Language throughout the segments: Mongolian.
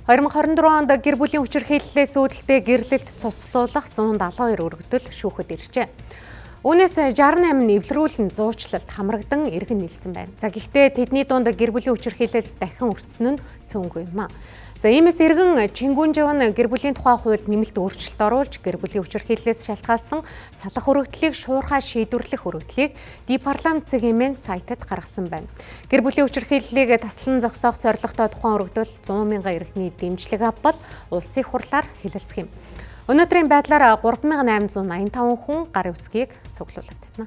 2024 онд гэр бүлийн хүчирхийллээс үүдэлтэй гэрлэлт цуцлуулах 172 өргөдөл шүүхэд иржээ. Үүнээс 68 нь эвлэрүүлэн зуучлалт хамрагдан иргэн нийлсэн байна. За гэхдээ тэдний дунд гэр бүлийн хүчирхийлэл дахин өртсөн нь цөөнгүй юм а. За иймээс иргэн Чингүнжав нь гэр бүлийн тухай хуульд нэмэлт өөрчлөлт оруулж гэр бүлийн хүчирхийллээс шалтгаалсан салах өргөдлийг шуурхай шийдвэрлэх өргөдлийг Департамент цэгийн сайтад гаргасан байна. Гэр бүлийн хүчирхийллийг таслан зогсоох зорилготой тухайн өргөдөл 100 мянган иргэний дэмжлэг авбал улсын хурлаар хэлэлцэх юм. Өнөөдрийн байдлаар 3885 хүн гарын үсгийг цуглуулдаг.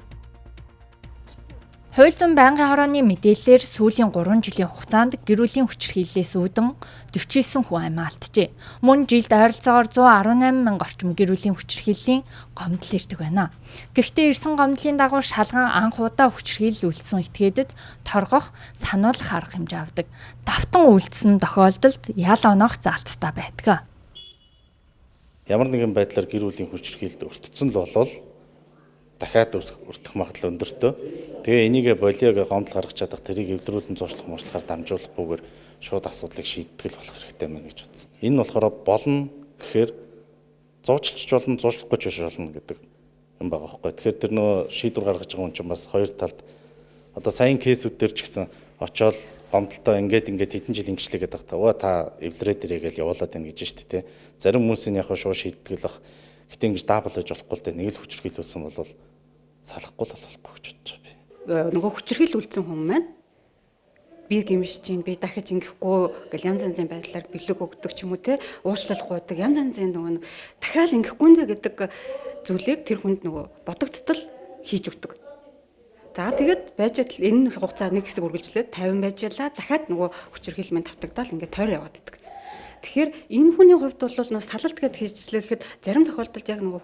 Хууль зүйн байнгын хорооны мэдээллээр сүүлийн 3 жилийн хугацаанд гэр бүлийн хүчирхийллээс үүдэн 49 хүн амиа алджээ. Мөн жилд ойролцоогоор 118 мянга орчим гэр бүлийн хүчирхийллийн гомдол ирдэг байна. Гэхдээ ирсэн гомдлын дагуу шалган анх удаа хүчирхийлэл үйлдсэн этгээдэд торгох, сануулгах арга хэмжээ авдаг. Давтан үйлдсэн тохиолдолд ял оноох заалттай байдаг. Ямар нэгэн байдлаар гэр бүлийн хүчирхийлэлд өртсөн л болвол дахиад өртөх магадлал өндөртэй. Тэгээ энийгээ болиог гомдол гаргаж чадах тэрийг эвлэрүүлэн зуршлах муучлахаар дамжуулахгүйгээр шууд асуудлыг шийдтгэл болох хэрэгтэй мэн гэж бодсон. Энэ болохоор болно гэхээр зуучлж болно, зуушлахгүй ч болно гэдэг юм байгаа байхгүй. Тэгэхээр тэр нөө шийдвэр гаргаж байгаа хүн чинь бас хоёр талд одоо сайн кейсүүд дээр ч гэсэн очоод гомдолтой ингээд хэдэн жил ингэчлээ гэдэг таваа та эвлэрээд ирээ гэж явуулаад байна гэж шүү дээ. Зарим хүмүүсийн яг шууд шийдтгэл гэтээ ингэж даабал гэж болохгүй л дээ. Нэг л хүчирхийлүүлсэн бол салахгүй л болохгүй гэж бодож байна. Нөгөө хүчирхийлүүлсэн хүн маань би гимшиж чинь би дахиж ингэхгүй гэл янз янзын байдлаар бэлэг өгдөг ч юм уу те уучлал гуйдаг янз янзын нөгөө дахиад ингэхгүй нэ гэдэг зүйлийг тэр хүнд нөгөө бодогдтол хийж өгдөг. За тэгээд байж тал энэ хугацаа нэг хэсэг үргэлжлээд 50 байжлаа дахиад нөгөө хүчирхийлмэн тавтагдаал ингээд тойроо яваад иддэг. Тэгэхээр энэ хүний хувьд бол нөгөө салалт гэд хийжлэхэд зарим тохиолдолд яг нөгөө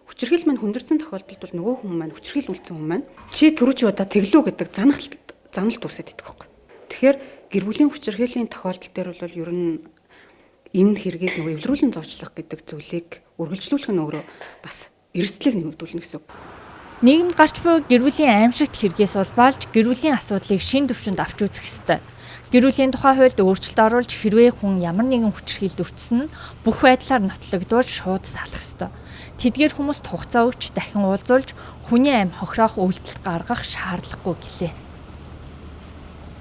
хүчирхийлэл маань хүндэрсэн тохиолдолд бол нөгөө хүн маань хүчирхийлүүлсэн хүн маань чи түрүүч удаа тэглүү гэдэг заналт үсэт идэх байхгүй. Тэгэхээр гэр бүлийн хүчирхийллийн тохиолдол дээр бол ер нь энэ хэргийг нөгөө эвлэрүүлэн зовчлох гэдэг зүйлийг үргэлжлүүлэх нь өөрөө бас эрсдлийг нэмэгдүүлнэ гэсэн үг. Нийгэмд гарч буй гэр бүлийн аимшигт хэрэгээс улбаалж гэр бүлийн асуудлыг шин төвшөнд авч үзэх ёстой. Гэр бүлийн тухай хуульд өөрчлөлт оруулж хэрвээ хүн ямар нэгэн хүчирхийлэлд өртсөн нь бүх байдлаар нотлогдвол шууд салах ёстой. Тэдгээр хүмүүст хугацаа өгч дахин уулзуулж хүний амь хохироох үйлдэл гаргах шаардлагагүй гэлээ.